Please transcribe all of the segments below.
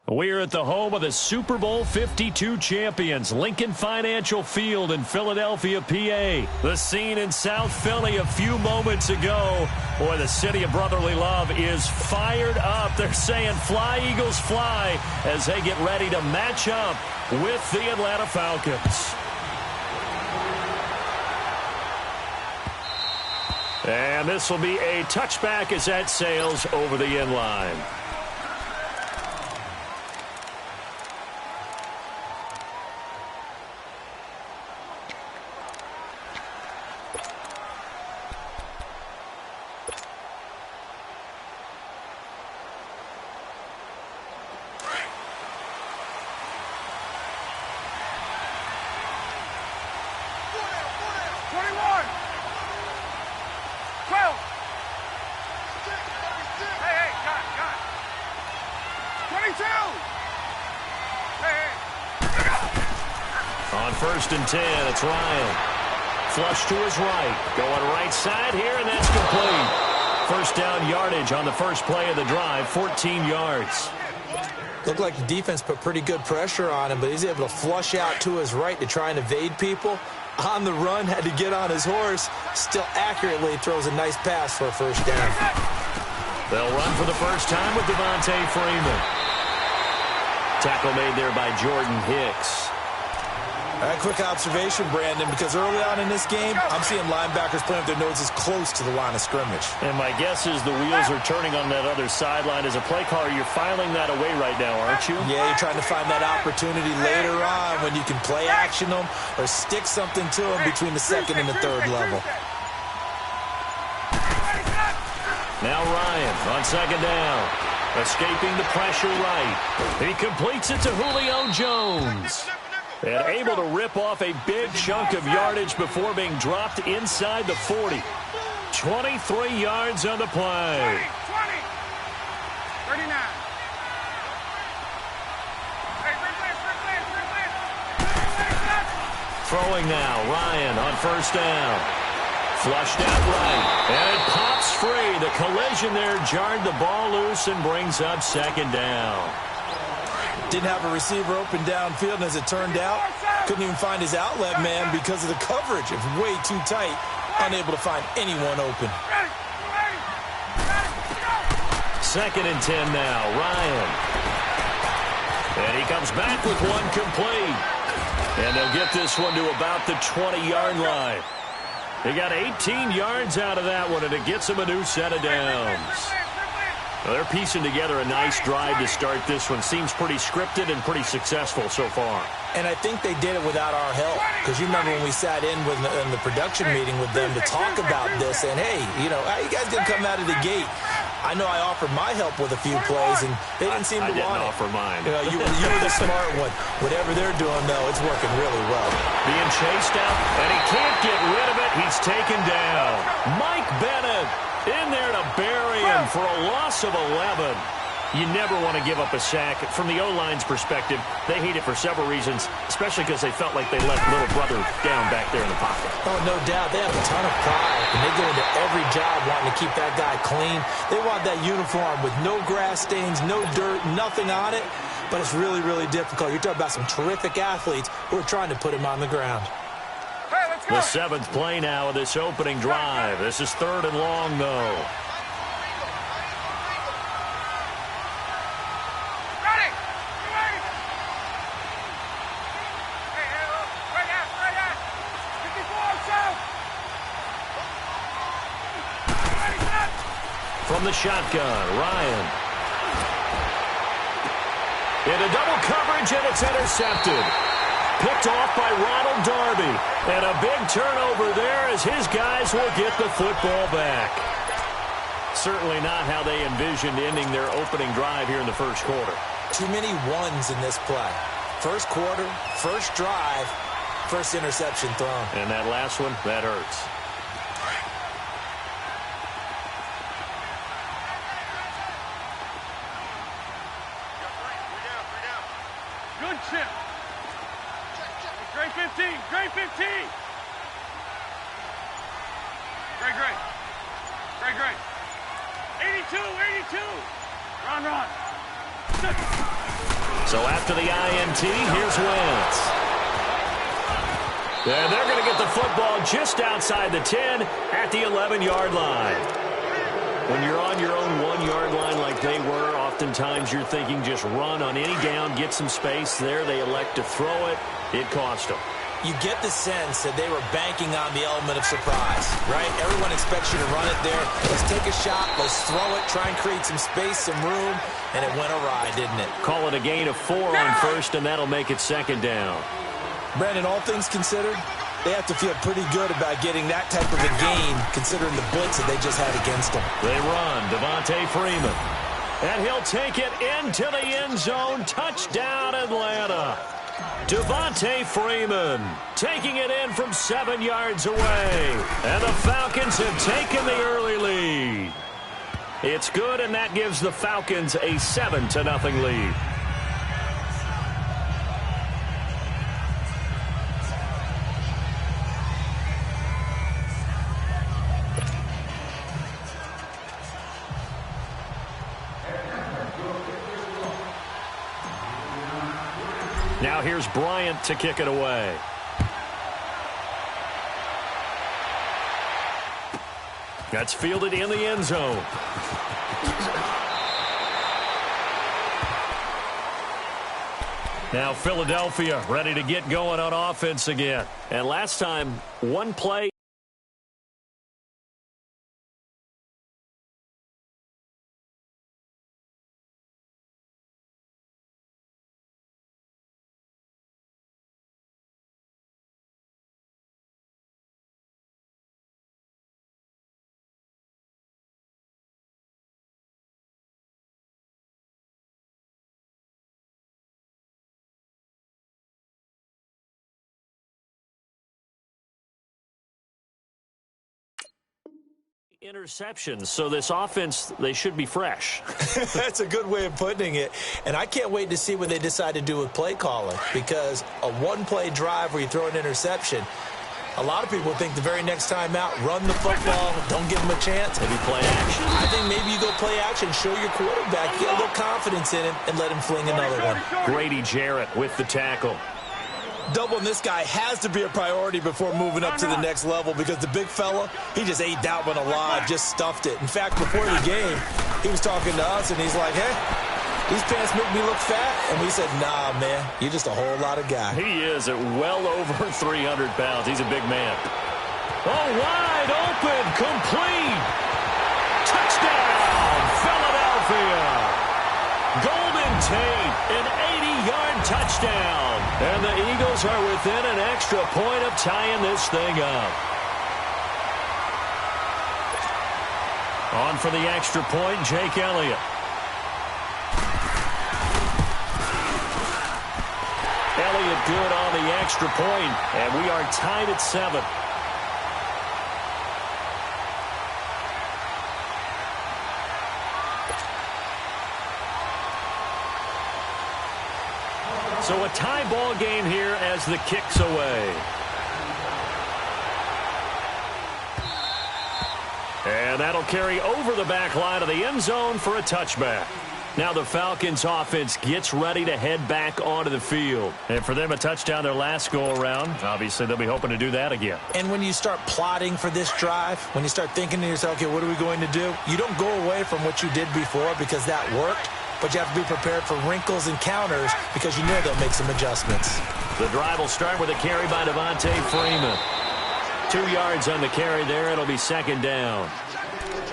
We're at the home of the Super Bowl 52 champions, Lincoln Financial Field in Philadelphia, PA. The scene in South Philly a few moments ago. Boy, the city of brotherly love is fired up. They're saying fly, Eagles, fly, as they get ready to match up with the Atlanta Falcons. And this will be a touchback as that sails over the end line. On 1st and 10, it's Ryan. Flush to his right. Going right side here, and that's complete. First down yardage on the first play of the drive, 14 yards. Looked like the defense put pretty good pressure on him, but he's able to flush out to his right to try and evade people. On the run, had to get on his horse. Still accurately throws a nice pass for a first down. They'll run for the first time with Devontae Freeman. Tackle made there by Jordan Hicks. A quick observation, Brandon, because early on in this game, I'm seeing linebackers playing with their noses close to the line of scrimmage. And my guess is the wheels are turning on that other sideline. As a play caller, you're filing that away right now, aren't you? Yeah, you're trying to find that opportunity later on when you can play action them or stick something to them between the second and the third level. Now Ryan on second down. Escaping the pressure right. He completes it to Julio Jones. And able to rip off a big chunk of yardage before being dropped inside the 40. 23 yards on the play. 20, 39. Throwing now, Ryan on first down. Flushed out right, and it pops free. The collision there jarred the ball loose and brings up second down. Didn't have a receiver open downfield, and as it turned out, couldn't even find his outlet man because of the coverage. It was way too tight, unable to find anyone open. Second and 10 now, Ryan. And he comes back with one complete. And they'll get this one to about the 20-yard line. They got 18 yards out of that one, and it gets them a new set of downs. Well, they're piecing together a nice drive to start this one. Seems pretty scripted and pretty successful so far. And I think they did it without our help. Because you remember when we sat in the production meeting with them to talk about this, and hey, you know, how you guys gonna come out of the gate? I know I offered my help with a few plays, and they didn't seem to want it. I didn't offer mine. You know, you were the smart one. Whatever they're doing, though, it's working really well. Being chased out, and he can't get rid of it. He's taken down. Mike Bennett in there to bury him for a loss of 11. You never want to give up a sack. From the O-line's perspective, they hate it for several reasons, especially because they felt like they left little brother down back there in the pocket. Oh, no doubt. They have a ton of pride, and they go into every job wanting to keep that guy clean. They want that uniform with no grass stains, no dirt, nothing on it, but it's really, really difficult. You're talking about some terrific athletes who are trying to put him on the ground. The 7th play now of this opening drive. This is 3rd and long, though. From the shotgun, Ryan. Into double coverage, and it's intercepted. Picked off by Ronald Darby. And a big turnover there as his guys will get the football back. Certainly not how they envisioned ending their opening drive here in the first quarter. Too many ones in this play. First quarter, first drive, first interception thrown. And that last one, that hurts. Good chip. Great 15. Great 15. Great. 82. Run. So after the INT, here's Wentz. And they're going to get the football just outside the 10 at the 11-yard line. When you're on your own 1-yard line like they were, oftentimes you're thinking just run on any down, get some space there. They elect to throw it. It cost them. You get the sense that they were banking on the element of surprise, right? Everyone expects you to run it there. Let's take a shot. Let's throw it. Try and create some space, some room. And it went awry, didn't it? Call it a gain of 4 on first, and that'll make it second down. Brandon, all things considered, they have to feel pretty good about getting that type of a gain, considering the blitz that they just had against them. They run. Devontae Freeman. And he'll take it into the end zone. Touchdown, Atlanta. Devontae Freeman taking it in from 7 yards away. And the Falcons have taken the early lead. It's good, and that gives the Falcons a 7-0 lead. Now here's Bryant to kick it away. That's fielded in the end zone. Now Philadelphia ready to get going on offense again. And last time, one play. Interceptions, so this offense, they should be fresh. That's a good way of putting it. And I can't wait to see what they decide to do with play calling, because a one-play drive where you throw an interception, a lot of people think the very next time out, run the football, don't give them a chance. Maybe play action. I think maybe you go play action, show your quarterback, get a little confidence in him, and let him fling another one. Grady Jarrett with the tackle. Doubling this guy has to be a priority before moving up to the next level, because the big fella, he just ate that one alive, just stuffed it. In fact, before the game, he was talking to us, and he's like, hey, these pants make me look fat. And we said, nah, man, you're just a whole lot of guy. He is at well over 300 pounds. He's a big man. Oh, wide open, complete. Touchdown, Philadelphia. Golden Tate, an 80-yard touchdown. And the Eagles are within an extra point of tying this thing up. On for the extra point, Jake Elliott. Elliott good on the extra point, and we are tied at 7. So a tie ball game here as the kick's away. And that'll carry over the back line of the end zone for a touchback. Now the Falcons offense gets ready to head back onto the field. And for them, a touchdown their last go-around. Obviously, they'll be hoping to do that again. And when you start plotting for this drive, when you start thinking to yourself, okay, what are we going to do? You don't go away from what you did before because that worked. But you have to be prepared for wrinkles and counters because you know they'll make some adjustments. The drive will start with a carry by Devontae Freeman. 2 yards on the carry there. It'll be second down.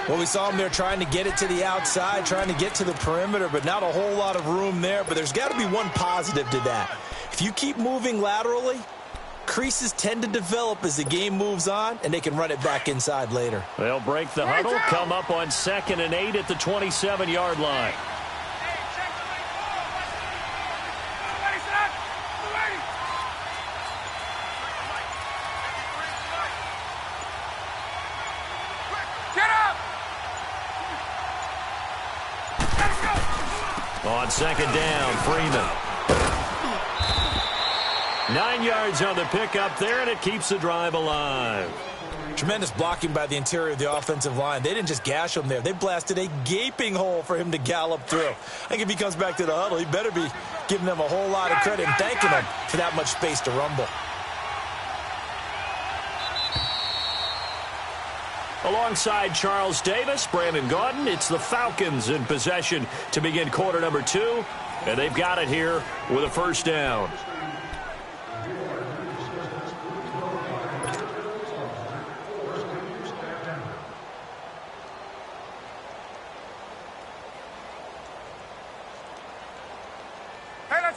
Well, we saw him there trying to get it to the outside, trying to get to the perimeter, but not a whole lot of room there. But there's got to be one positive to that. If you keep moving laterally, creases tend to develop as the game moves on, and they can run it back inside later. They'll break the huddle, come up on 2nd and 8 at the 27-yard line. On 2nd down, Freeman. 9 yards on the pickup there, and it keeps the drive alive. Tremendous blocking by the interior of the offensive line. They didn't just gash him there. They blasted a gaping hole for him to gallop through. I think if he comes back to the huddle, he better be giving them a whole lot of credit and thanking them for that much space to rumble. Alongside Charles Davis, Brandon Gaudin, it's the Falcons in possession to begin quarter number 2. And they've got it here with a first down.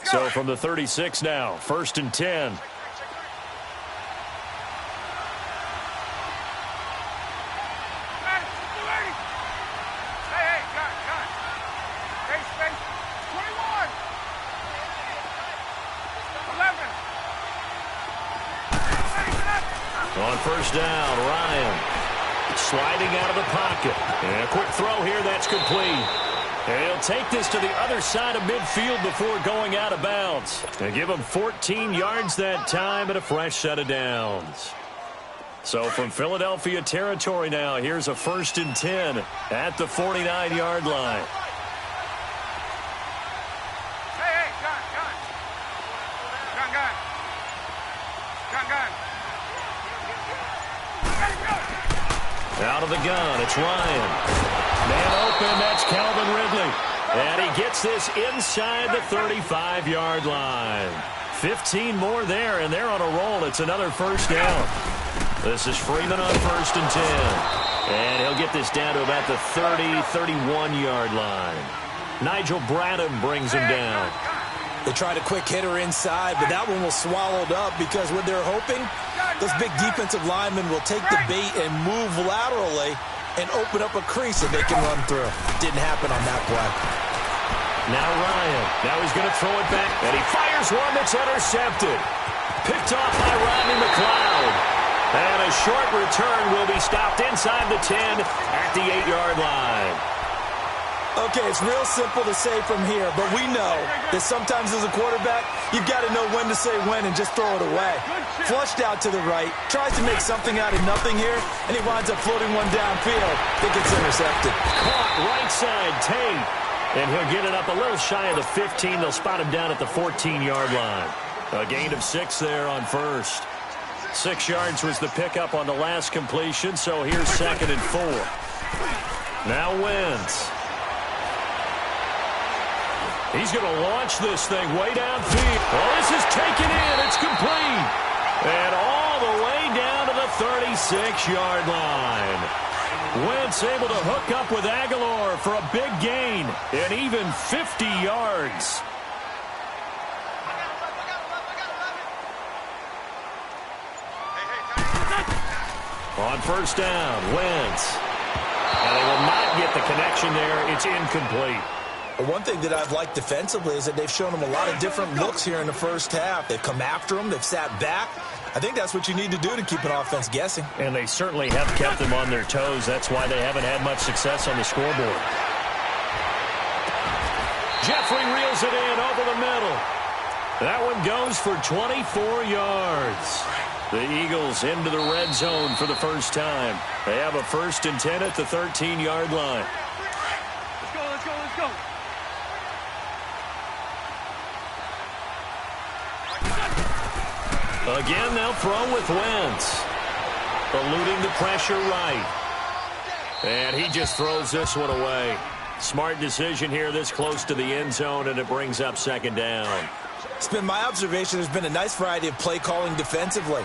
So from the 36 now, 1st and 10. On first down, Ryan sliding out of the pocket. And a quick throw here, that's complete. And he'll take this to the other side of midfield before going out of bounds. And give him 14 yards that time and a fresh set of downs. So from Philadelphia territory now, here's a 1st and 10 at the 49-yard line. Out of the gun, it's Ryan. Man open, that's Calvin Ridley. And he gets this inside the 35-yard line. 15 more there, and they're on a roll. It's another first down. This is Freeman on 1st and 10. And he'll get this down to about the 30-31-yard line. Nigel Bradham brings him down. They tried a quick hitter inside, but that one was swallowed up because what they're hoping, those big defensive linemen will take the bait and move laterally and open up a crease that they can run through. Didn't happen on that play. Now Ryan. Now he's going to throw it back, and he fires one that's intercepted. Picked off by Rodney McLeod. And a short return will be stopped inside the 10 at the 8-yard line. Okay, it's real simple to say from here, but we know that sometimes as a quarterback, you've got to know when to say when and just throw it away. Flushed out to the right, tries to make something out of nothing here, and he winds up floating one downfield that gets intercepted. Caught right side, Tate. And he'll get it up a little shy of the 15. They'll spot him down at the 14-yard line. A gain of 6 there on first. 6 yards was the pickup on the last completion, so here's 2nd and 4. Now Wentz. He's going to launch this thing way downfield. Well, this is taken in. It's complete. And all the way down to the 36-yard line. Wentz able to hook up with Aguilar for a big gain and even 50 yards. On first down, Wentz. And they will not get the connection there. It's incomplete. One thing that I've liked defensively is that they've shown him a lot of different looks here in the first half. They've come after him. They've sat back. I think that's what you need to do to keep an offense guessing. And they certainly have kept them on their toes. That's why they haven't had much success on the scoreboard. Jeffrey reels it in over the middle. That one goes for 24 yards. The Eagles into the red zone for the first time. They have a 1st and 10 at the 13-yard line. Let's go, let's go, let's go. Again, they'll throw with Wentz. Eluding the pressure right. And he just throws this one away. Smart decision here this close to the end zone, and it brings up 2nd down. It's been my observation there's been a nice variety of play calling defensively.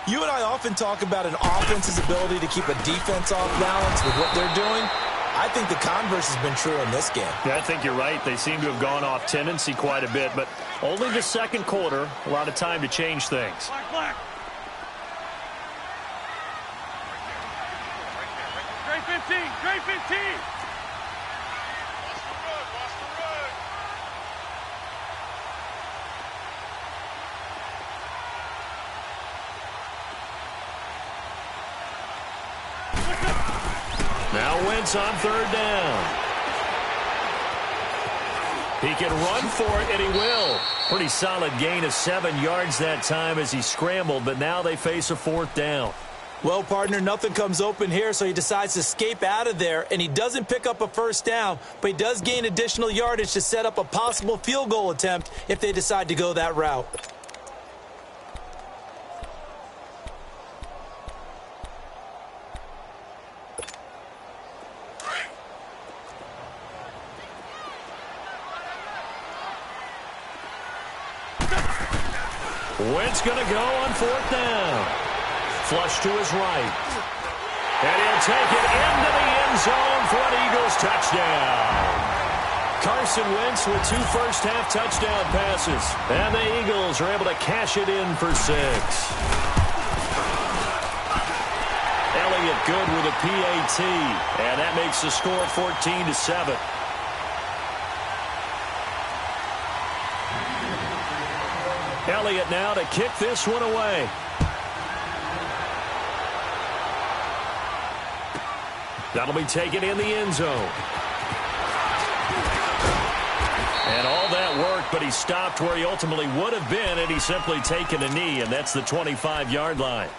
You and I often talk about an offense's ability to keep a defense off balance with what they're doing. I think the converse has been true in this game. Yeah, I think you're right. They seem to have gone off tendency quite a bit, but only the 2nd quarter, a lot of time to change things. Black, black. Gray 15, gray 15. Now Wentz on 3rd down. He can run for it, and he will. Pretty solid gain of 7 yards that time as he scrambled, but now they face a 4th down. Well, partner, nothing comes open here, so he decides to escape out of there, and he doesn't pick up a first down, but he does gain additional yardage to set up a possible field goal attempt if they decide to go that route. Wentz going to go on 4th down. Flush to his right. And he'll take it into the end zone for an Eagles touchdown. Carson Wentz with 2 first-half touchdown passes. And the Eagles are able to cash it in for 6. Elliott good with a PAT. And that makes the score 14-7. Elliott now to kick this one away. That'll be taken in the end zone. And all that work, but he stopped where he ultimately would have been, and he's simply taken a knee, and that's the 25-yard line.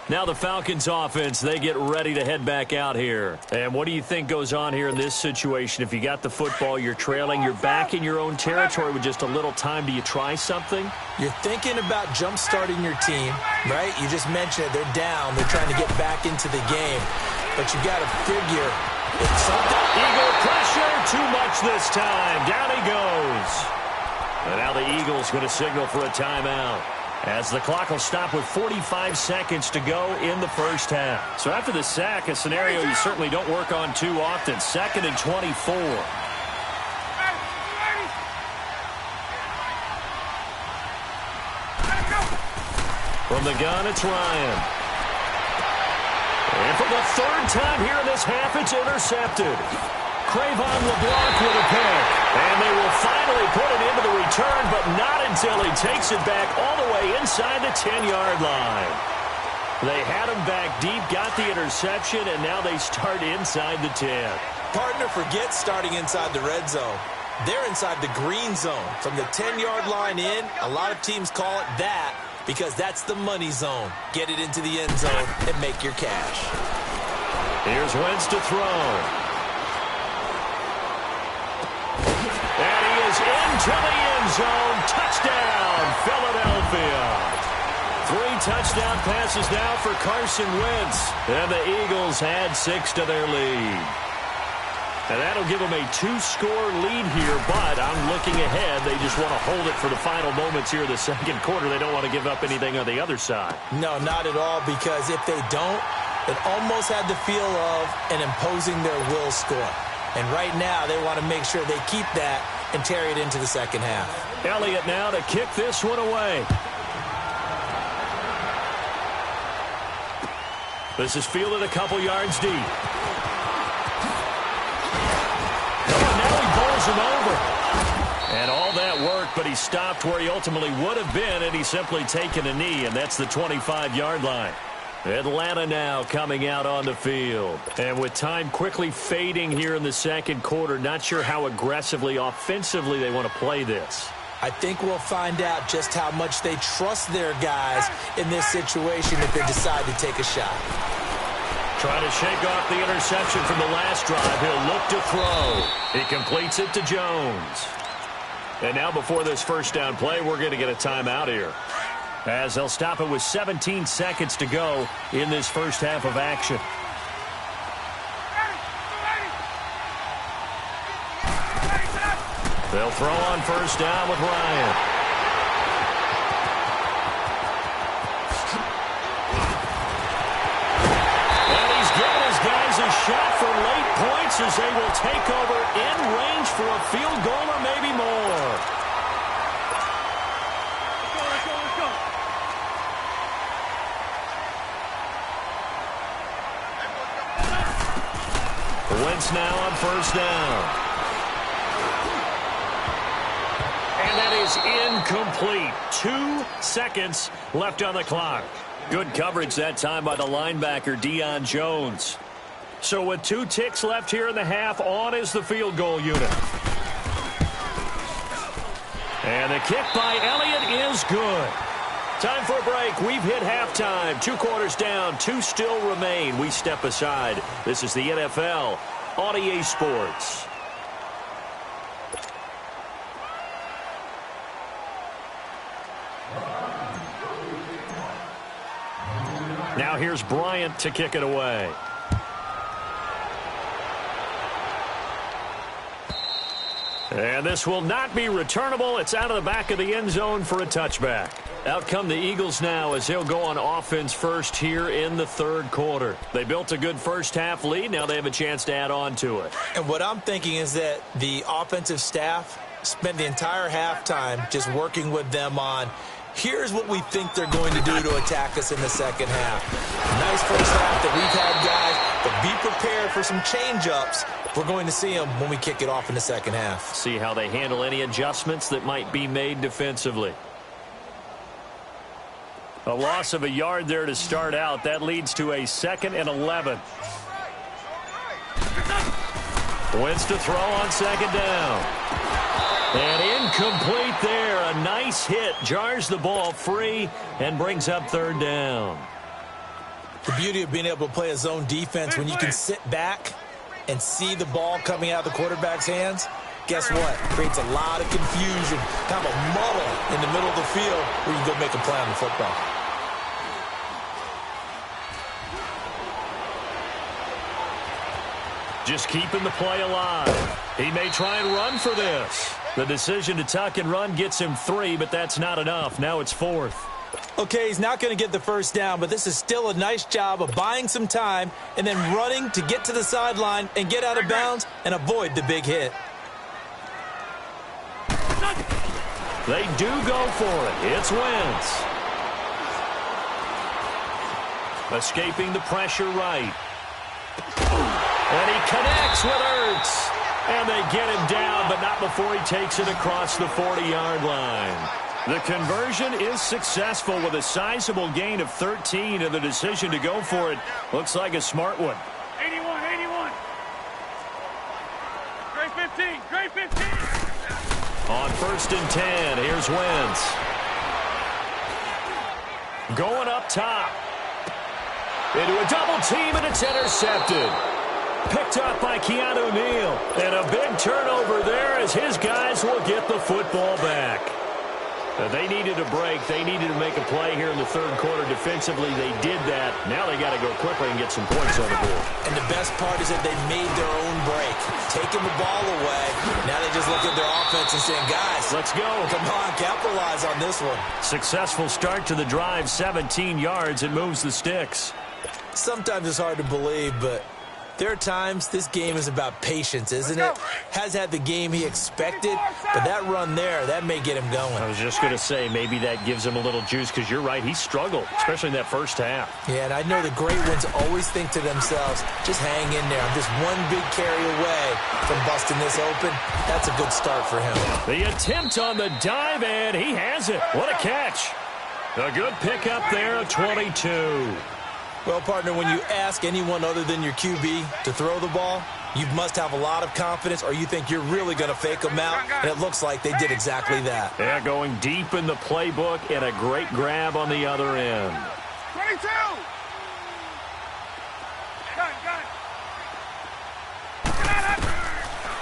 Now the Falcons offense, they get ready to head back out here. And what do you think goes on here in this situation? If you got the football, you're trailing, you're back in your own territory with just a little time. Do you try something? You're thinking about jump-starting your team, right? You just mentioned it. They're down. They're trying to get back into the game. But you got to figure it's something. Eagle pressure, too much this time. Down he goes. And now the Eagles going to signal for a timeout, as the clock will stop with 45 seconds to go in the first half. So after the sack, a scenario you certainly don't work on too often. 2nd and 24. From the gun, it's Ryan. And for the 3rd time here in this half, it's intercepted. Crayvon LeBlanc with a pick. And they will finally put it into the return, but not until he takes it back all the way inside the 10-yard line. They had him back deep, got the interception, and now they start inside the 10. Partner, forget starting inside the red zone. They're inside the green zone. From the 10-yard line in, a lot of teams call it that because that's the money zone. Get it into the end zone and make your cash. Here's Wentz to throw. And he is into the end zone. Touchdown, Philadelphia. 3 touchdown passes now for Carson Wentz. And the Eagles add 6 to their lead. And that'll give them a 2-score lead here, but I'm looking ahead. They just want to hold it for the final moments here in the second quarter. They don't want to give up anything on the other side. No, not at all, because if they don't, it almost had the feel of an imposing their will score. And right now, they want to make sure they keep that and carry it into the second half. Elliott now to kick this one away. This is fielded a couple yards deep. Him over. And all that work, but he stopped where he ultimately would have been, and he's simply taken a knee, and that's the 25-yard line. Atlanta now coming out on the field. And with time quickly fading here in the second quarter, not sure how aggressively, offensively they want to play this. I think we'll find out just how much they trust their guys in this situation if they decide to take a shot. Trying to shake off the interception from the last drive. He'll look to throw. He completes it to Jones. And now before this first down play, we're going to get a timeout here, as they'll stop it with 17 seconds to go in this first half of action. They'll throw on first down with Ryan. A shot for late points as they will take over in range for a field goal or maybe more. Let's go. Wentz now on first down. And that is incomplete. 2 seconds left on the clock. Good coverage that time by the linebacker, Deion Jones. So with 2 ticks left here in the half, on is the field goal unit. And the kick by Elliott is good. Time for a break. We've hit halftime. 2 quarters down. 2 still remain. We step aside. This is the NFL on EA Sports. Now here's Bryant to kick it away. And this will not be returnable. It's out of the back of the end zone for a touchback. Out come the Eagles now as they'll go on offense first here in the third quarter. They built a good first-half lead. Now they have a chance to add on to it. And what I'm thinking is that the offensive staff spent the entire halftime just working with them on, here's what we think they're going to do to attack us in the second half. Nice first half that we've had, guys, but be prepared for some change-ups. We're going to see them when we kick it off in the second half. See how they handle any adjustments that might be made defensively. A loss of a yard there to start out. That leads to a 2nd and 11. Wentz to throw on 2nd down. And incomplete there. A nice hit. Jars the ball free and brings up 3rd down. The beauty of being able to play a zone defense when you can sit back and see the ball coming out of the quarterback's hands, guess what? Creates a lot of confusion, kind of a muddle in the middle of the field where you can go make a play on the football. Just keeping the play alive. He may try and run for this. The decision to tuck and run gets him 3, but that's not enough. Now it's 4th. Okay, he's not going to get the first down, but this is still a nice job of buying some time and then running to get to the sideline and get out of bounds and avoid the big hit. They do go for it. It's Wentz. Escaping the pressure right. And he connects with Ertz. And they get him down, but not before he takes it across the 40-yard line. The conversion is successful with a sizable gain of 13, and the decision to go for it looks like a smart one. 81, 81. Great 15, great 15. On 1st and 10, here's Wentz. Going up top. Into a double team, and it's intercepted. Picked up by Keanu Neal. And a big turnover there as his guys will get the football back. They needed a break. They needed to make a play here in the 3rd quarter. Defensively, they did that. Now they got to go quickly and get some points on the board. And the best part is that they made their own break. Taking the ball away. Now they just look at their offense and saying, guys, let's go. Come on, capitalize on this one. Successful start to the drive, 17 yards. It moves the sticks. Sometimes it's hard to believe, but there are times this game is about patience, isn't it? Has had the game he expected, but that run there, that may get him going. I was just going to say, maybe that gives him a little juice, because you're right, he struggled, especially in that first half. Yeah, and I know the great ones always think to themselves, just hang in there. I'm just one big carry away from busting this open. That's a good start for him. The attempt on the dive, and he has it. What a catch. A good pickup there, a 22. Well, partner, when you ask anyone other than your QB to throw the ball, you must have a lot of confidence, or you think you're really going to fake them out, and it looks like they did exactly that. Yeah, going deep in the playbook, and a great grab on the other end. 22!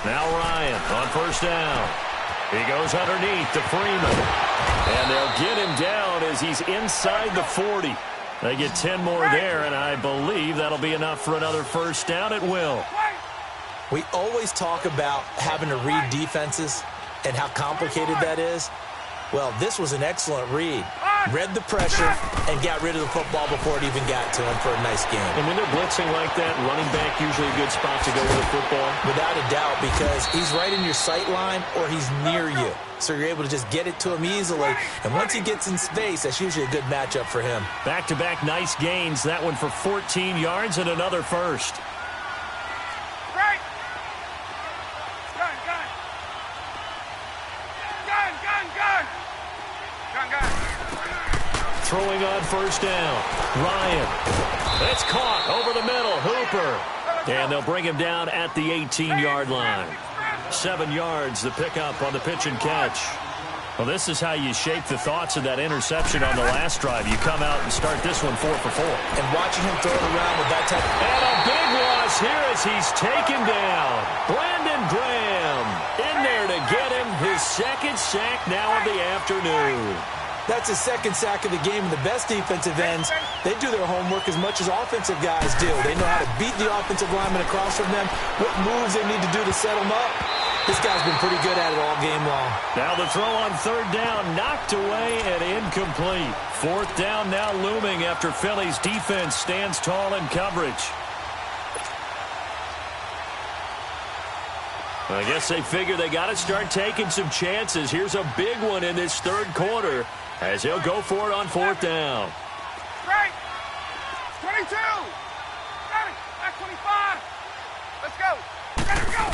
Now Ryan on 1st down. He goes underneath to Freeman. And they'll get him down as he's inside the 40. They get 10 more there, and I believe that'll be enough for another first down. It will. We always talk about having to read defenses and how complicated that is. Well, this was an excellent read. Read the pressure and got rid of the football before it even got to him for a nice game. And when they're blitzing like that, running back usually a good spot to go with the football. Without a doubt, because he's right in your sight line or he's near you. So you're able to just get it to him easily. And once he gets in space, that's usually a good matchup for him. Back-to-back nice gains. That one for 14 yards and another first. Right. Gun. Throwing on 1st down. Ryan. It's caught over the middle. Hooper. And they'll bring him down at the 18-yard line. 7 yards, the pickup on the pitch and catch. Well, this is how you shake the thoughts of that interception on the last drive. You come out and start this one 4 for 4. And watching him throw it around with that type of... And a big loss here as he's taken down. Brandon Graham in there to get him his second sack now of the afternoon. That's his second sack of the game, and the best defensive ends, they do their homework as much as offensive guys do. They know how to beat the offensive lineman across from them, what moves they need to do to set them up. This guy's been pretty good at it all game long. Now the throw on third down, knocked away and incomplete. Fourth down now looming after Philly's defense stands tall in coverage. I guess they figure they got to start taking some chances. Here's a big one in this third quarter as he'll go for it on fourth down. Right. 22. Got it. Back 25. Let's go. Let go.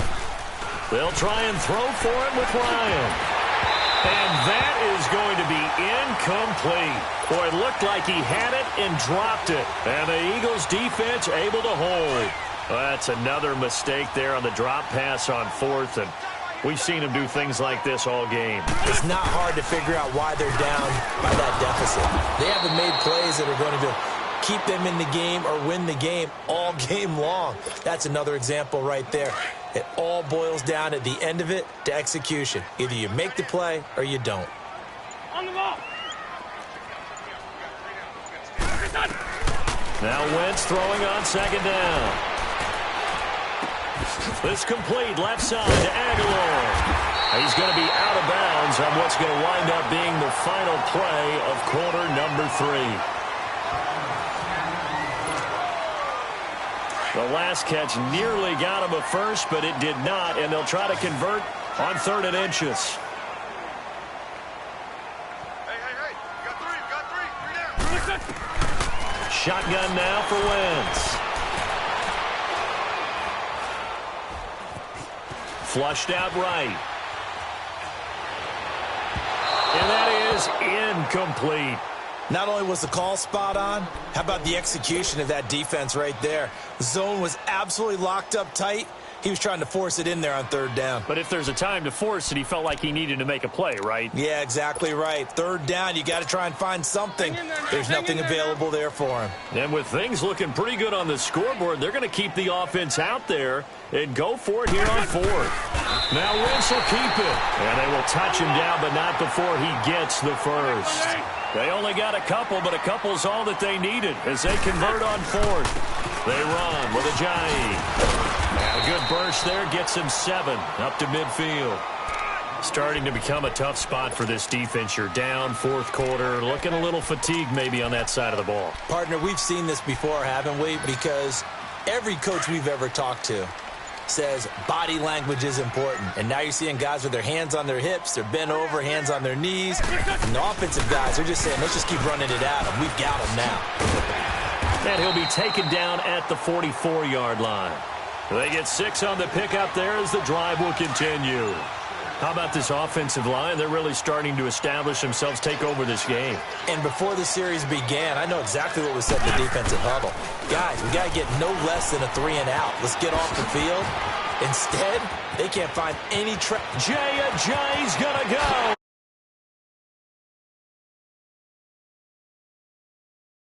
They'll try and throw for it with Ryan. And that is going to be incomplete. Boy, it looked like he had it and dropped it. And the Eagles defense able to hold. That's another mistake there on the drop pass on fourth, and we've seen him do things like this all game. It's not hard to figure out why they're down by that deficit. They haven't made plays that are going to keep them in the game or win the game all game long. That's another example right there. It all boils down at the end of it to execution. Either you make the play or you don't. On the ball. Now Wentz throwing on second down. This complete left side to Aguilar. He's going to be out of bounds on what's going to wind up being the final play of quarter number 3. The last catch nearly got him a first, but it did not, and they'll try to convert on 3rd and inches. Hey. You got 3. 3 down. Shotgun now for Wentz. Flushed out right. And that is incomplete. Not only was the call spot on, how about the execution of that defense right there? The zone was absolutely locked up tight. He was trying to force it in there on 3rd down. But if there's a time to force it, he felt like he needed to make a play, right? Yeah, exactly right. 3rd down, you got to try and find something. There's nothing available there for him. And with things looking pretty good on the scoreboard, they're going to keep the offense out there and go for it here on 4th. Now Wentz will keep it. And they will touch him down, but not before he gets the first. They only got a couple, but a couple's all that they needed as they convert on 4th. They run with Ajayi. A good burst there gets him 7 up to midfield. Starting to become a tough spot for this defense. You're down 4th quarter, looking a little fatigued maybe on that side of the ball. Partner, we've seen this before, haven't we? Because every coach we've ever talked to says body language is important. And now you're seeing guys with their hands on their hips, they're bent over, hands on their knees. And the offensive guys are just saying, let's just keep running it at them. We've got them now. And he'll be taken down at the 44-yard line. They get 6 on the pickup there as the drive will continue. How about this offensive line? They're really starting to establish themselves, take over this game. And before the series began, I know exactly what was said in the defensive huddle. Guys, we got to get no less than a 3 and out. Let's get off the field. Instead, they can't find any track. Jay's going to go.